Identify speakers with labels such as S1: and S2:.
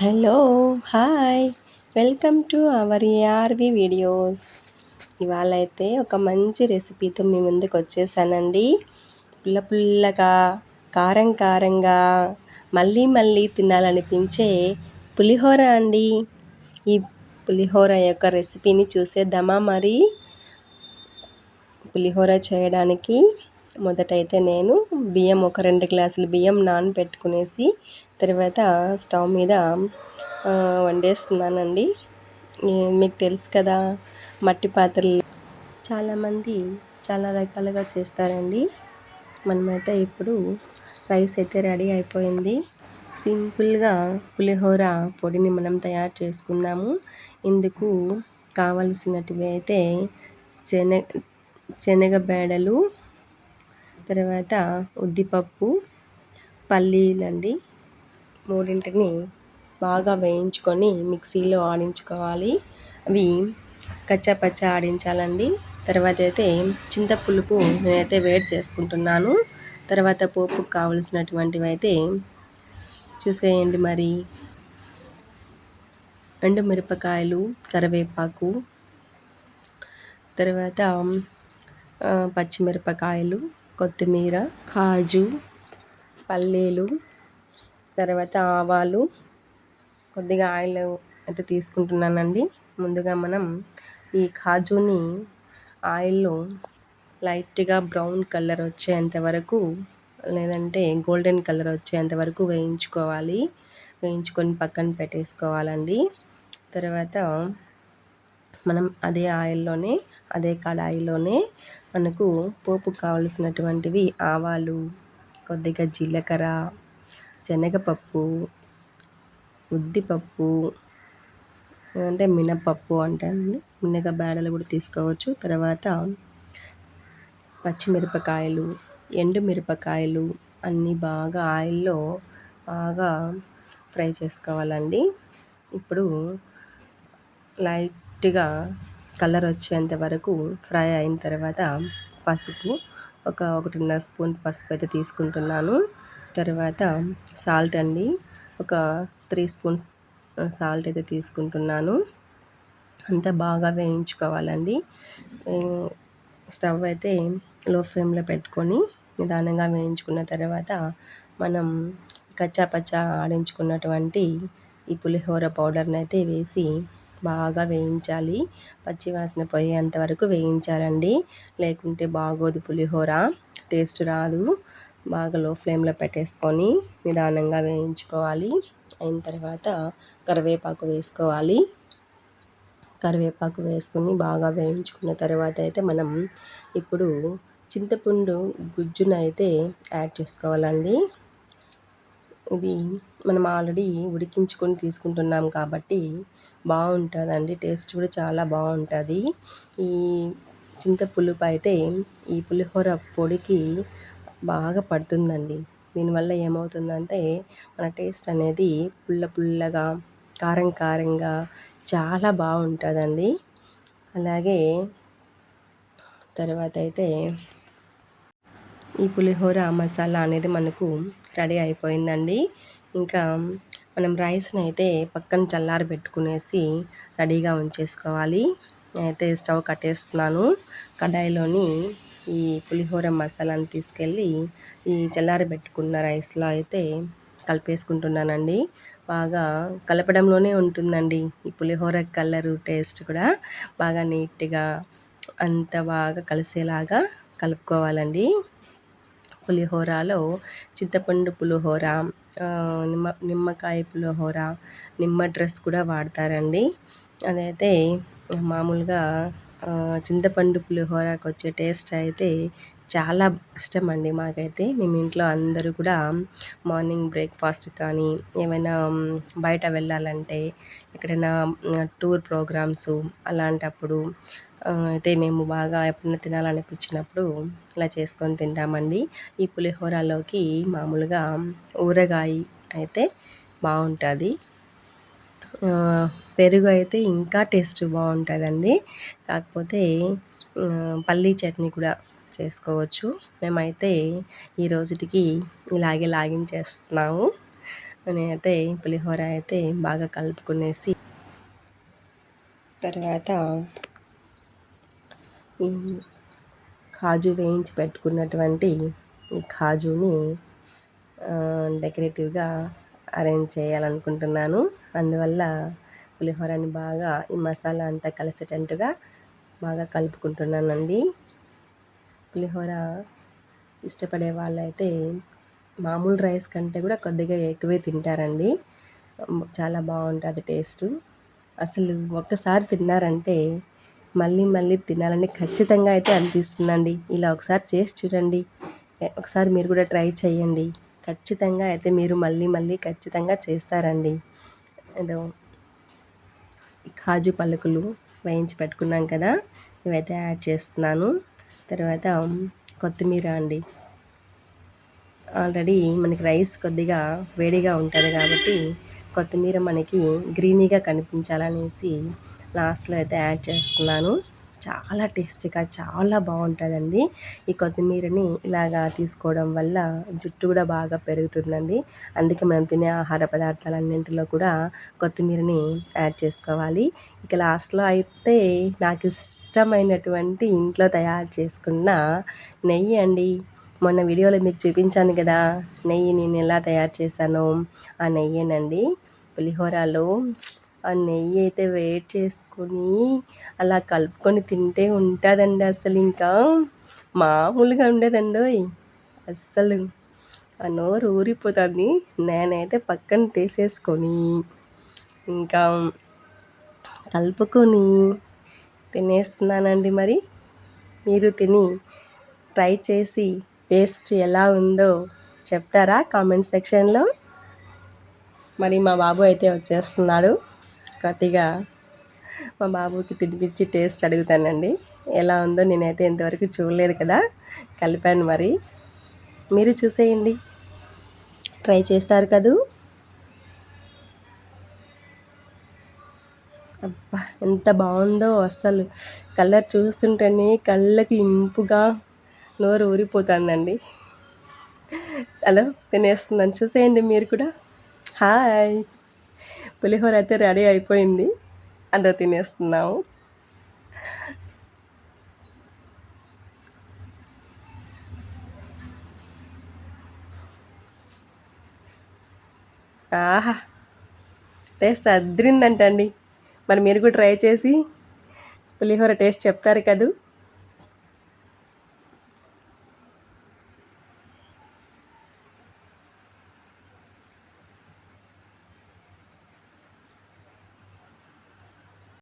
S1: Hello hi welcome to our ARV videos. ఇవాళ అయితే ఒక మంచి రెసిపీతో మీ ముందుకు వచ్చేసానండి. పుల్ల పుల్లగా కారం కారంగా మళ్ళీ మళ్ళీ తినాలనిపించే పులిహోర అండి. ఈ పులిహోర యొక్క రెసిపీని చూసేద్దామా మరి? పులిహోర చేయడానికి మొదటైతే నేను బియ్యం ఒక 2 గ్లాసుల బియ్యం నానబెట్టుకునేసి తర్వాత స్టవ్ మీద వండేస్తున్నానండి. మీకు తెలుసు కదా, మట్టి పాత్రలు చాలామంది చాలా రకాలుగా చేస్తారండి. మనమైతే ఇప్పుడు రైస్ అయితే రెడీ అయిపోయింది. సింపుల్గా పులిహోర పొడిని మనం తయారు చేసుకుందాము. ఇందుకు కావలసినటివి అయితే శనగ బేడలు, తర్వాత ఉద్దిపప్పు, పల్లీలండి. మూడింటిని బాగా వేయించుకొని మిక్సీలో ఆడించుకోవాలి. అవి కచ్చాపచ్చా ఆడించాలండి. తర్వాత అయితే చింతపులుపు నేనైతే వేడి చేసుకుంటున్నాను. తర్వాత పోపుకు కావలసినటువంటివి అయితే చూసేయండి మరి. ఎండుమిరపకాయలు, కరివేపాకు, తర్వాత పచ్చిమిరపకాయలు, కొత్తిమీర, కాజు, పల్లీలు, తర్వాత ఆవాలు, కొద్దిగా ఆయిల్ అయితే తీసుకుంటున్నానండి. ముందుగా మనం ఈ కాజుని ఆయిల్లో లైట్గా బ్రౌన్ కలర్ వచ్చేంత వరకు, లేదంటే గోల్డెన్ కలర్ వచ్చేంత వరకు వేయించుకోవాలి. వేయించుకొని పక్కన పెట్టేసుకోవాలండి. తర్వాత మనం అదే ఆయిల్లోనే, అదే కడాయిలోనే మనకు పోపు కావలసినటువంటివి ఆవాలు, కొద్దిగా జీలకర్ర, శనగపప్పు, ఉద్దిపప్పు, అంటే మినపప్పు అంటారండి, మినగ బేడలు కూడా తీసుకోవచ్చు. తర్వాత పచ్చిమిరపకాయలు, ఎండుమిరపకాయలు అన్నీ బాగా ఆయిల్లో బాగా ఫ్రై చేసుకోవాలండి. ఇప్పుడు లైట్గా కలర్ వచ్చేంత వరకు ఫ్రై అయిన తర్వాత పసుపు, 1.5 స్పూన్ పసుపు అయితే తీసుకుంటున్నాను. తర్వాత సాల్ట్ అండి, ఒక 3 స్పూన్స్ సాల్ట్ అయితే తీసుకుంటున్నాను. అంతా బాగా వేయించుకోవాలండి. స్టవ్ అయితే లో ఫ్లేమ్లో పెట్టుకొని నిదానంగా వేయించుకున్న తర్వాత మనం కచ్చాపచ్చా ఆడించుకున్నటువంటి ఈ పులిహోర పౌడర్ని అయితే వేసి బాగా వేయించాలి. పచ్చివాసన పోయేంత వరకు వేయించాలండి, లేకుంటే బాగోదు పులిహోర, టేస్ట్ రాదు. బాగా లో ఫ్లేమ్లో పెట్టేసుకొని నిదానంగా వేయించుకోవాలి. అయిన తర్వాత కరివేపాకు వేసుకోవాలి. కరివేపాకు వేసుకుని బాగా వేయించుకున్న తర్వాత అయితే మనం ఇప్పుడు చింతపండు గుజ్జును అయితే యాడ్ చేసుకోవాలండి. ఇది మనం ఆల్రెడీ ఉడికించుకొని తీసుకుంటున్నాం కాబట్టి బాగుంటుందండి, టేస్ట్ కూడా చాలా బాగుంటుంది. ఈ చింతపులుపు అయితే ఈ పులిహోర పొడికి బాగా పడుతుందండి. దీనివల్ల ఏమవుతుందంటే మన టేస్ట్ అనేది పుల్ల పుల్లగా, కారం కారంగా చాలా బాగుంటుందండి. అలాగే తర్వాత అయితే ఈ పులిహోర మసాలా అనేది మనకు రెడీ అయిపోయిందండి. ఇంకా మనం రైస్ని అయితే పక్కన చల్లారబెట్టుకునేసి రెడీగా ఉంచేసుకోవాలి. అయితే స్టవ్ కట్టేస్తున్నాను. కడాయిలోని ఈ పులిహోర మసాలాను తీసుకెళ్ళి ఈ చల్లారబెట్టుకున్న రైస్లో అయితే కలిపేసుకుంటున్నానండి. బాగా కలపడంలోనే ఉంటుందండి ఈ పులిహోర కలరు, టేస్ట్ కూడా బాగా నీట్గా అంత బాగా కలిసేలాగా కలుపుకోవాలండి. పులిహోరలో చింతపండు పులిహోర, నిమ్మకాయ పులిహోర, నిమ్మ డ్రెస్ కూడా వాడతారండి. అదైతే మామూలుగా చింతపండు పులిహోరకు వచ్చే టేస్ట్ అయితే చాలా ఇష్టం అండి మాకైతే. మేము ఇంట్లో అందరూ కూడా మార్నింగ్ బ్రేక్ఫాస్ట్ కానీ, ఏమైనా బయట వెళ్ళాలంటే, ఎక్కడైనా టూర్ ప్రోగ్రామ్స్ అలాంటప్పుడు అయితే మేము బాగా ఎప్పుడైనా తినాలనిపించినప్పుడు ఇలా చేసుకొని తింటామండి. ఈ పులిహోరలోకి మామూలుగా ఊరగాయ అయితే బాగుంటుంది. పెరుగు అయితే ఇంకా టేస్ట్ బాగుంటుందండి. కాకపోతే పల్లీ చట్నీ కూడా చేసుకోవచ్చు. మేమైతే ఈ రోజుటికి ఇలాగే లాగించేస్తున్నాము. నేనైతే పులిహోర అయితే బాగా కలుపుకునేసి తర్వాత ఈ కాజు వేయించి పెట్టుకున్నటువంటి ఈ కాజుని డెకరేటివ్గా అరేంజ్ చేయాలనుకుంటున్నాను. అందువల్ల పులిహోరని బాగా ఈ మసాలా అంతా కలిసేటట్టుగా బాగా కలుపుకుంటున్నానండి. పులిహోర ఇష్టపడే వాళ్ళైతే మామూలు రైస్ కంటే కూడా కొద్దిగా ఎక్కువే తింటారండి. చాలా బాగుంటుంది టేస్ట్. అసలు ఒక్కసారి తిన్నారంటే మళ్ళీ మళ్ళీ తినాలని ఖచ్చితంగా అయితే అనిపిస్తుందండి. ఇలా ఒకసారి చేసి చూడండి. ఒకసారి మీరు కూడా ట్రై చేయండి. ఖచ్చితంగా అయితే మీరు మళ్ళీ మళ్ళీ ఖచ్చితంగా చేస్తారండి. ఏదో కాజు పలుకులు వేయించి పెట్టుకున్నాం కదా, ఇవైతే యాడ్ చేస్తున్నాను. తర్వాత కొత్తిమీర అండి. ఆల్రెడీ మనకి రైస్ కొద్దిగా వేడిగా ఉంటుంది కాబట్టి కొత్తిమీర మనకి గ్రీనీగా కనిపించాలనేసి లాస్ట్లో అయితే యాడ్ చేస్తున్నాను. చాలా టేస్టీగా చాలా బాగుంటుందండి. ఈ కొత్తిమీరని ఇలాగా తీసుకోవడం వల్ల జుట్టు కూడా బాగా పెరుగుతుందండి. అందుకే మనం తినే ఆహార పదార్థాలన్నింటిలో కూడా కొత్తిమీరని యాడ్ చేసుకోవాలి. ఇక లాస్ట్లో అయితే నాకు ఇష్టమైనటువంటి ఇంట్లో తయారు చేసుకున్న నెయ్యి అండి. మొన్న వీడియోలో మీకు చూపించాను కదా నెయ్యి నేను ఎలా తయారు చేశానో, ఆ నెయ్యేనండి. పులిహోరలో ఆ నెయ్యి అయితే వేడి చేసుకొని అలా కలుపుకొని తింటే ఉంటుందండి. అసలు ఇంకా మామూలుగా ఉండదండోయ్. అస్సలు ఆ నోరు ఊరిపోతుంది. నేనైతే పక్కన తీసేసుకొని ఇంకా కలుపుకొని తినేస్తున్నానండి. మరి మీరు తిని ట్రై చేసి టేస్ట్ ఎలా ఉందో చెప్తారా కామెంట్ సెక్షన్లో? మరి మా బాబు అయితే వచ్చేస్తున్నాడు. కొద్దిగా మా బాబుకి తినిపించి టేస్ట్ అడుగుతానండి. ఎలా ఉందో నేనైతే ఇంతవరకు చూడలేదు కదా, కలిపాను. మరి మీరు చూసేయండి, ట్రై చేస్తారు కదూ. అబ్బా ఎంత బాగుందో అస్సలు. కలర్ చూస్తుంటేనే కళ్ళకి ఇంపుగా నోరు ఊరిపోతుందండి. హలో, తినేస్తుందని చూసేయండి మీరు కూడా. హాయ్, పులిహోర అయితే రెడీ అయిపోయింది. అదో తినేస్తున్నాము. ఆహా, టేస్ట్ అదిరిందంటండి. మరి మీరు కూడా ట్రై చేసి పులిహోర టేస్ట్ చెప్తారు కదూ.